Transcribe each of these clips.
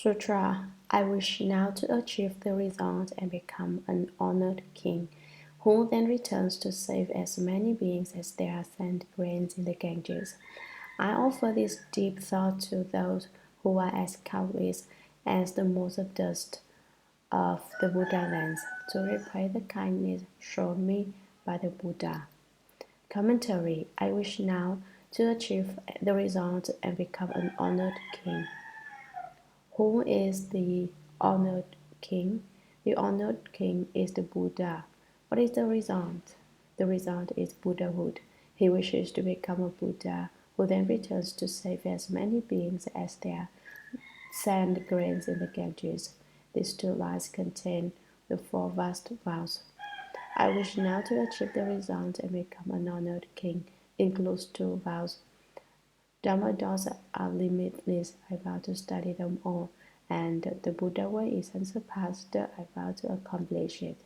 Sutra. I wish now to achieve the result and become an honored king, who then returns to save as many beings as there are sand grains in the Ganges. I offer this deep thought to those who are as countless as the motes of dust of the Buddha lands, to repay the kindness shown me by the Buddha. Commentary. I wish now to achieve the result and become an honored king. Who is the honored king? The honored king is the Buddha. What is the result? The result is Buddhahood. He wishes to become a Buddha, who then returns to save as many beings as there sand grains in the Ganges. These two lines contain the four vast vows. I wish now to achieve the result and become an honored king. Includes two vows. Dharma doors are limitless. I vow to study them all, and the Buddha way is unsurpassed. I vow to accomplish it.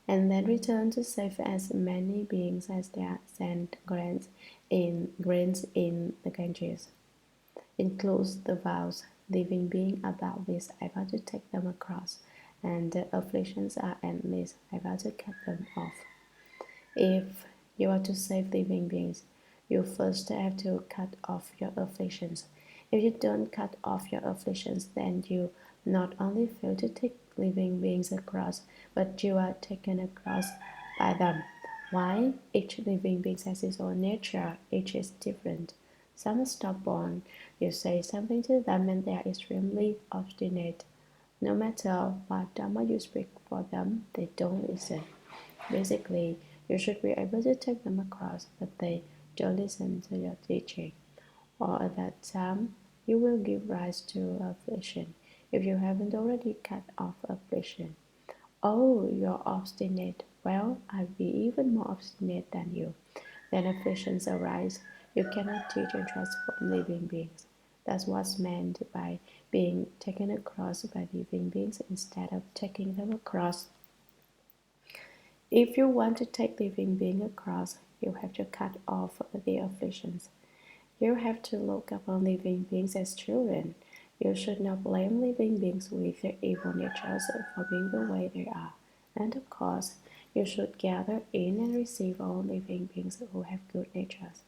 And then return to save as many beings as there sand grains in the Ganges. Includes the vows. Living being are boundless. I vow to take them across, and the afflictions are endless. I vow to cut them off. If you are to save living beings, you first have to cut off your afflictions. If you don't cut off your afflictions, then you not only fail to take living beings across, but you are taken across by them. Why? Each living being has its own nature. Each is different. Some are stubborn. You say something to them and they are extremely obstinate. No matter what Dharma you speak for them, they don't listen. Basically, you should be able to take them across, but they don't listen to your teaching. Or at that time, you will give rise to affliction if you haven't already cut off affliction. Oh, you're obstinate. Well, I'll be even more obstinate than you. Then afflictions arise. You cannot teach and transform living beings. That's what's meant by being taken across by living beings instead of taking them across. If you want to take living beings across, you have to cut off the afflictions. You have to look upon living beings as children. You should not blame living beings with their evil natures for being the way they are. And of course, you should gather in and receive all living beings who have good natures.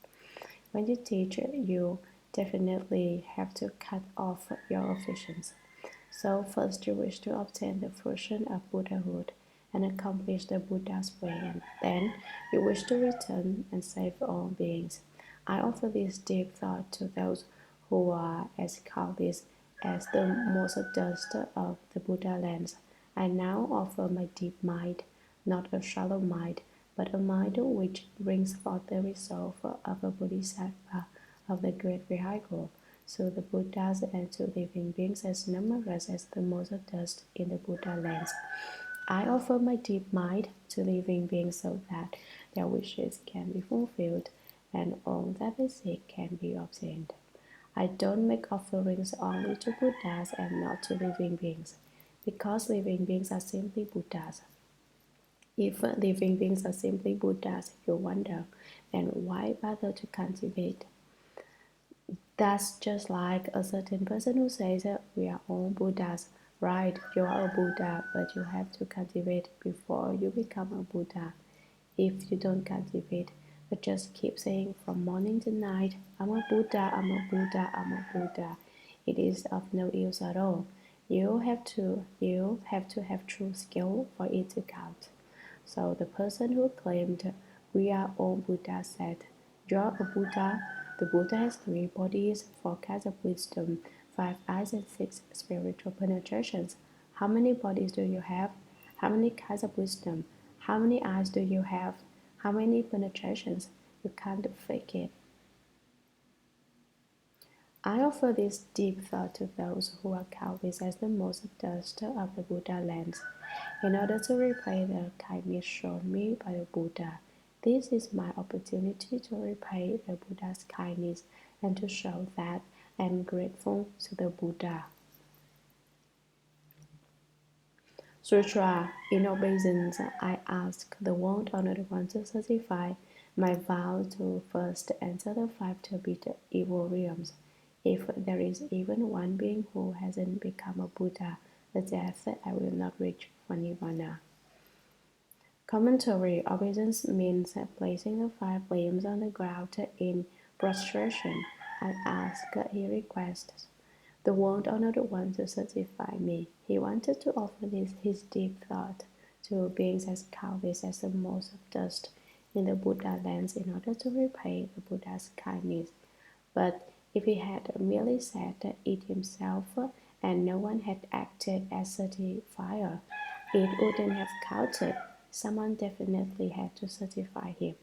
When you teach, you definitely have to cut off your afflictions. So first you wish to obtain the fruition of Buddhahood and accomplish the Buddha's way, and then you wish to return and save all beings. I offer this deep thought to those who are as countless as the motes of dust of the Buddha lands. I now offer my deep mind, not a shallow mind, but a mind which brings forth the resolve of a Bodhisattva of the great vehicle. So the Buddhas and to living beings as numerous as the motes of dust in the Buddha lands. I offer my deep mind to living beings so that their wishes can be fulfilled and all that they seek can be obtained. I don't make offerings only to Buddhas and not to living beings, because living beings are simply Buddhas. If living beings are simply Buddhas, you wonder, then why bother to cultivate? That's just like a certain person who says we are all Buddhas. Right, you are a Buddha, but you have to cultivate before you become a Buddha. If you don't cultivate, but just keep saying from morning to night, I'm a Buddha, I'm a Buddha, I'm a Buddha, it is of no use at all. You have to have true skill for it to count. So the person who claimed we are all Buddhas said, you're a Buddha. The Buddha has 3 bodies, 4 kinds of wisdom, 5 eyes, and 6 spiritual penetrations. How many bodies do you have? How many kinds of wisdom? How many eyes do you have? How many penetrations? You can't fake it. I offer this deep thought to those who are countless as the motes of dust of the Buddha lands, in order to repay the kindness shown me by the Buddha. This is my opportunity to repay the Buddha's kindness and to show that I am grateful to the Buddha. Sutra. In obeisance, I ask the World Honored One to certify my vow to first enter the 5 turbid evil realms. If there is even one being who hasn't become a Buddha, the death I will not reach for Nirvana. Commentary. Obeisance means placing the 5 limbs on the ground in prostration. I ask, he requests, the world-honored one to certify me. He wanted to offer his deep thought to beings as countless as the motes of dust in the Buddha lands in order to repay the Buddha's kindness. But if he had merely said it himself and no one had acted as certifier, it wouldn't have counted. Someone definitely had to certify him.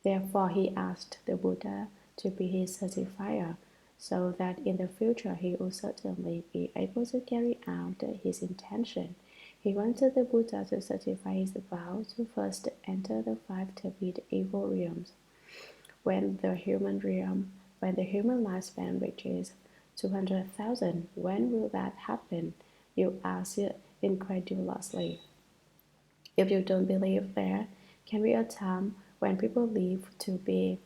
Therefore, he asked the Buddha to be his certifier, so that in the future he would certainly be able to carry out his intention. He wanted the Buddha to certify his vow to first enter the 5 turbid evil realms. When the human lifespan reaches 200,000, when will that happen? You ask incredulously. If you don't believe there can be a time when people live to be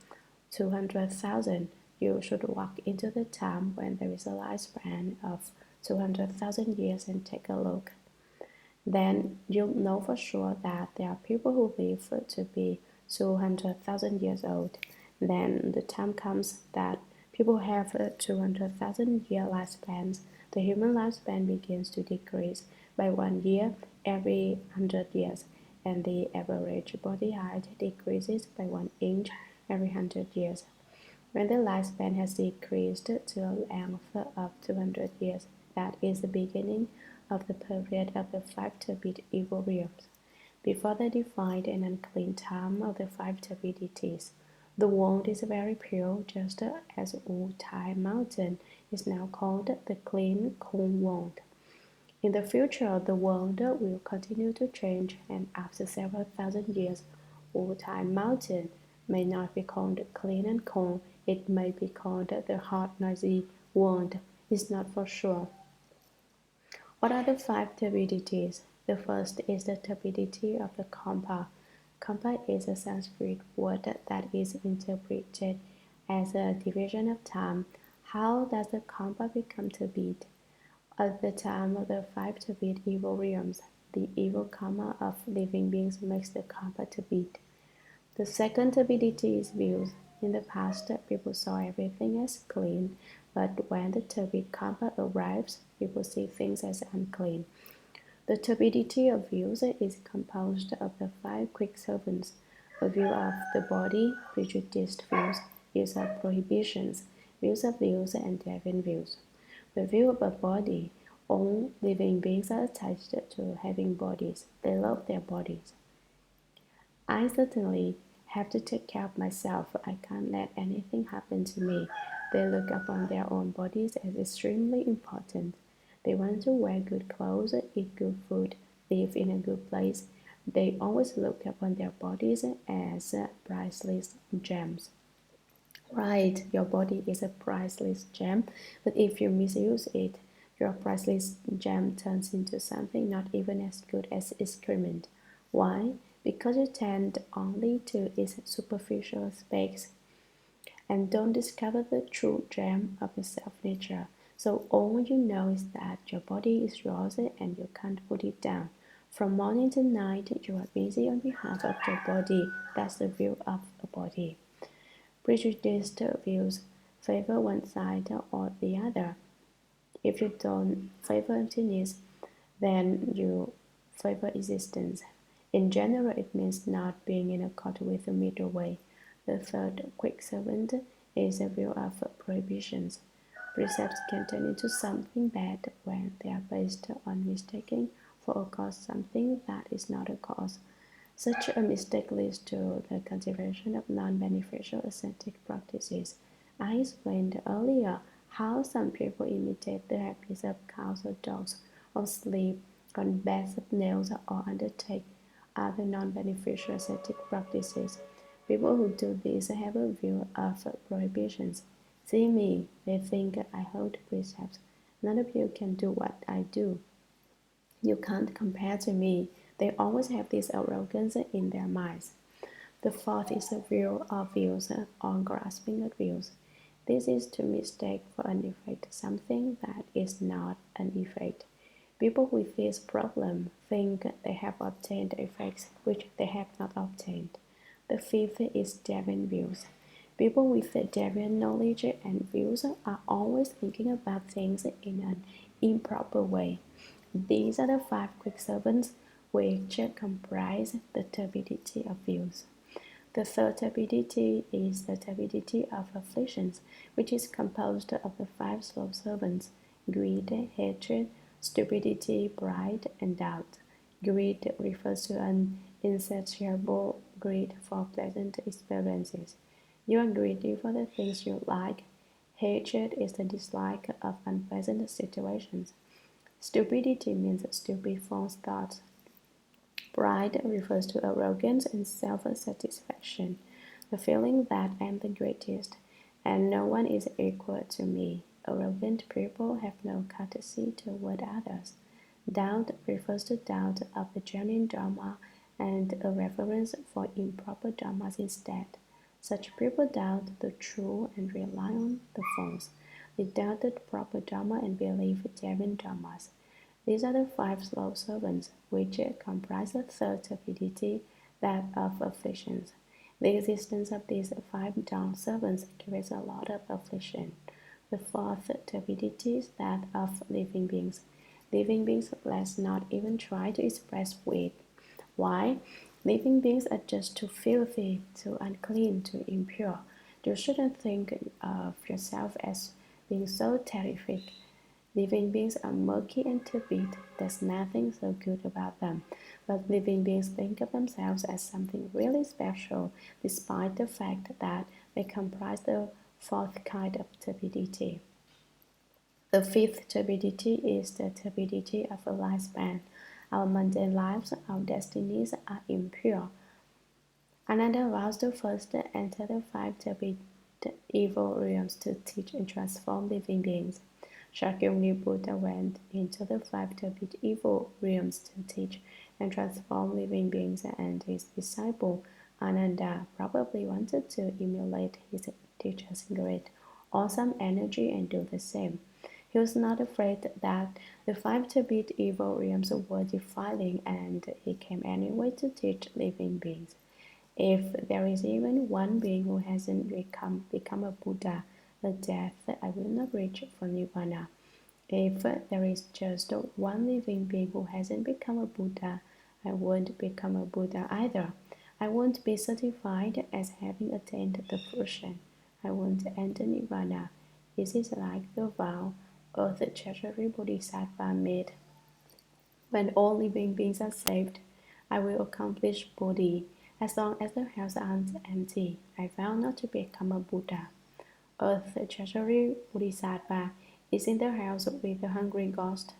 200,000, you should walk into the time when there is a lifespan of 200,000 years and take a look. Then you'll know for sure that there are people who live to be 200,000 years old. Then the time comes that people have 200,000 year lifespans. The human lifespan begins to decrease by 1 year every 100 years, and the average body height decreases by 1 inch every 100 years. When the lifespan has decreased to a length of 200 years, that is the beginning of the period of the 5 turbid evil realms. Before the defiled and unclean time of the 5 turbidities, the world is very pure, just as Wu Tai Mountain is now called the clean, cool world. In the future, the world will continue to change, and after several thousand years, Wu Tai Mountain may not be called clean and cool. It may be called the hot, noisy world. It's not for sure. What are the 5 turbidities? The first is the turbidity of the Kampa. Kampa is a Sanskrit word that is interpreted as a division of time. How does the Kampa become turbid? At the time of the 5 turbid evil realms, the evil karma of living beings makes the Kampa turbid. The second turbidity is views. In the past, people saw everything as clean, but when the turbid karma arrives, people see things as unclean. The turbidity of views is composed of the 5 quicksilvers: a view of the body, prejudiced views of prohibitions, views of views, and deviant views. The view of a body: all living beings are attached to having bodies. They love their bodies. I certainly have to take care of myself. I can't let anything happen to me. They look upon their own bodies as extremely important. They want to wear good clothes, eat good food, live in a good place. They always look upon their bodies as priceless gems. Right, your body is a priceless gem, but if you misuse it, your priceless gem turns into something not even as good as excrement. Why? Because you tend only to its superficial aspects and don't discover the true gem of your self-nature. So all you know is that your body is yours and you can't put it down. From morning to night, you are busy on behalf of your body. That's the view of a body. Prejudiced views favor one side or the other. If you don't favor emptiness, then you favor existence. In general, it means not being in accord with the middle way. The third quicksilver is a view of prohibitions. Precepts can turn into something bad when they are based on mistaking for a cause something that is not a cause. Such a mistake leads to the cultivation of non-beneficial ascetic practices. I explained earlier how some people imitate the habits of cows or dogs, or sleep on beds of nails, or undertake other non-beneficial ascetic practices. People who do this have a view of prohibitions. See me, they think I hold precepts. None of you can do what I do. You can't compare to me. They always have this arrogance in their minds. The fourth is a view of views, or grasping at views. This is to mistake for an effect something that is not an effect. People with this problem think they have obtained effects which they have not obtained. The fifth is deviant views. People with deviant knowledge and views are always thinking about things in an improper way. These are the five quick servants which comprise the turbidity of views. The third turbidity is the turbidity of afflictions, which is composed of the five slow servants: greed, hatred, stupidity, pride, and doubt. Greed refers to an insatiable greed for pleasant experiences. You are greedy for the things you like. Hatred is the dislike of unpleasant situations. Stupidity means stupid false thoughts. Pride refers to arrogance and self-satisfaction, the feeling that I am the greatest and no one is equal to me. Arrogant people have no courtesy toward others. Doubt refers to doubt of the genuine Dharma and a reverence for improper Dharmas instead. Such people doubt the true and rely on the false. They doubt the proper Dharma and believe deviant Dharmas. These are the five slow servants, which comprise the third turbidity, that of afflictions. The existence of these five down servants carries a lot of affliction. The fourth turbidity is that of living beings. Living beings, let's not even try to express with. Why? Living beings are just too filthy, too unclean, too impure. You shouldn't think of yourself as being so terrific. Living beings are murky and turbid. There's nothing so good about them. But living beings think of themselves as something really special, despite the fact that they comprise the fourth kind of turbidity. The fifth turbidity is the turbidity of a lifespan. Our mundane lives, our destinies are impure. Another vows to first enter the five turbid evil realms to teach and transform living beings. Shakyamuni Buddha went into the five turbid evil realms to teach and transform living beings, and his disciple Ananda probably wanted to emulate his teacher's great, awesome energy and do the same. He was not afraid that the five turbid evil realms were defiling, and he came anyway to teach living beings. If there is even one being who hasn't become a Buddha, at death I will not reach for Nirvana. If there is just one living being who hasn't become a Buddha, I won't become a Buddha either. I won't be certified as having attained the fruition. I won't enter Nirvana. This is like the vow Earth Treasury Bodhisattva made. When all living beings are saved, I will accomplish Bodhi. As long as the house aren't empty, I vow not to become a Buddha. Earth Treasury Bodhisattva is in the house with the hungry ghost.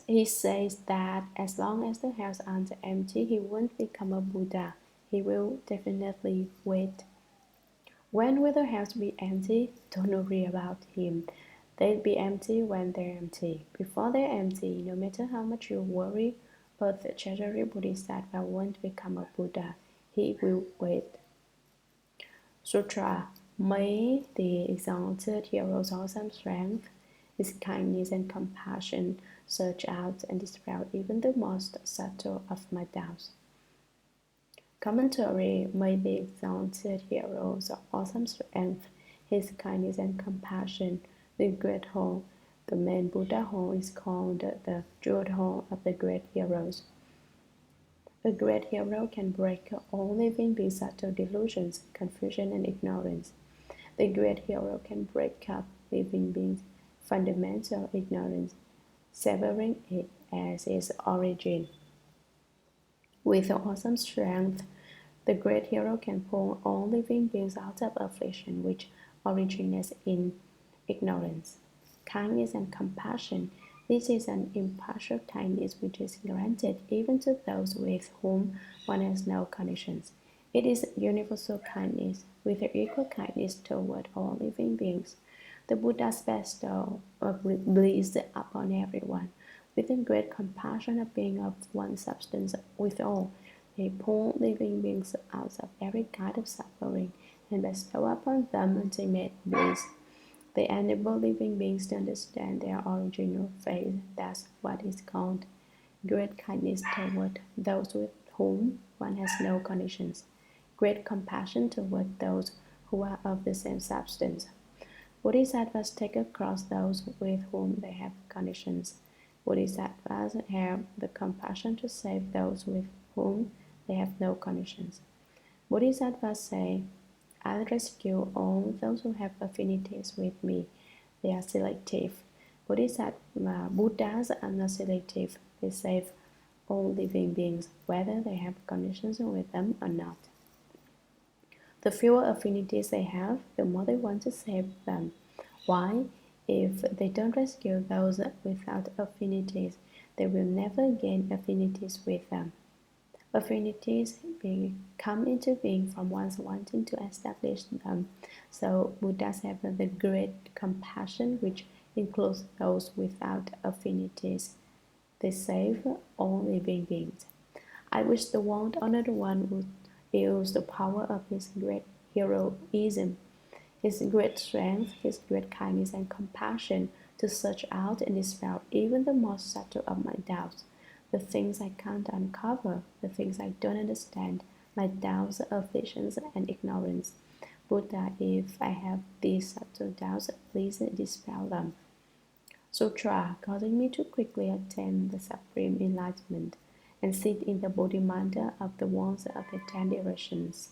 He says that as long as the house aren't empty, he won't become a Buddha. He will definitely wait. When will the house be empty? Don't worry about him. They'll be empty when they're empty. Before they're empty, no matter how much you worry, Earth Treasury Bodhisattva won't become a Buddha. He will wait. Sutra. May the exalted hero's awesome strength, his kindness and compassion search out and dispel even the most subtle of my doubts. Commentary. May the exalted hero's awesome strength, his kindness and compassion, the great hall. The main Buddha hall is called the jeweled hall of the great heroes. A great hero can break all living beings' subtle delusions, confusion, and ignorance. The great hero can break up living beings' fundamental ignorance, severing it as its origin. With awesome strength, the great hero can pull all living beings out of affliction which originates in ignorance. Kindness and compassion. This is an impartial kindness which is granted even to those with whom one has no conditions. It is universal kindness, with equal kindness toward all living beings. The Buddha's bestow of bliss upon everyone, with a great compassion of being of one substance with all. They pull living beings out of every kind of suffering and bestow upon them ultimate bliss. They enable living beings to understand their original faith. That's what is called great kindness toward those with whom one has no conditions, great compassion toward those who are of the same substance. Bodhisattvas take across those with whom they have conditions. Bodhisattvas have the compassion to save those with whom they have no conditions. Bodhisattvas say, I'll rescue all those who have affinities with me. They are selective. Buddhas are not selective. They save all living beings, whether they have conditions with them or not. The fewer affinities they have, the more they want to save them. Why? If they don't rescue those without affinities, they will never gain affinities with them. Affinities come into being from one's wanting to establish them. So Buddhas have the great compassion which includes those without affinities. They save all living beings. I wish the world honored one would use the power of his great heroism, his great strength, his great kindness and compassion to search out and dispel even the most subtle of my doubts, the things I can't uncover, the things I don't understand, my doubts, afflictions, and ignorance. Buddha, if I have these subtle doubts, please dispel them. Sutra, causing me to quickly attain the supreme enlightenment and sit in the Bodhimanda of the wands of the 10 directions.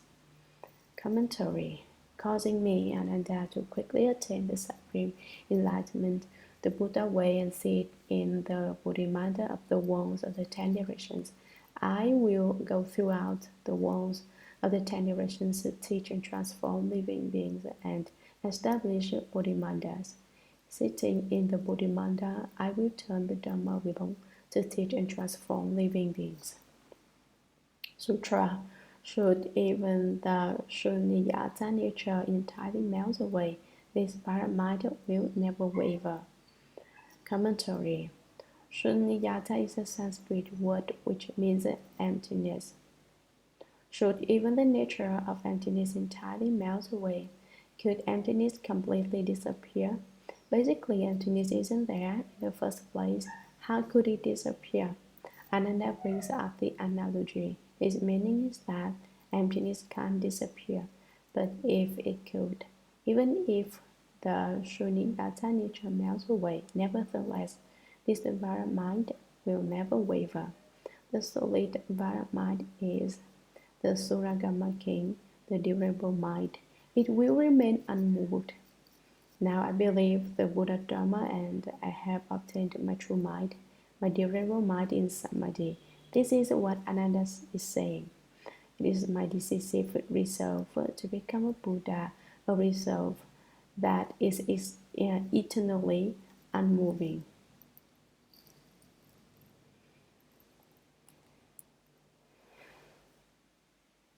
Commentary, causing me, Ananda, to quickly attain the supreme enlightenment, the Buddha way, and sit in the Bodhimanda of the wands of the 10 directions. I will go throughout the wands of the 10 directions to teach and transform living beings and establish Bodhimandas. Sitting in the Bodhimanda, I will turn the Dharma Realm to teach and transform living beings. Sutra. Should even the shunyata nature entirely melt away, this paramita will never waver. Commentary. Shunyata is a Sanskrit word which means emptiness. Should even the nature of emptiness entirely melt away, could emptiness completely disappear? Basically, emptiness isn't there in the first place. How could it disappear? Ananda brings up the analogy. His meaning is that emptiness can't disappear, but if it could, even if the shunyata nature melts away, nevertheless, this Vara mind will never waver. The solid Vara mind is the Shurangama king, the durable mind. It will remain unmoved. Now I believe the Buddha Dharma and I have obtained my true mind, my durable mind in Samadhi. This is what Ananda is saying. It is my decisive resolve to become a Buddha, a resolve that is eternally unmoving.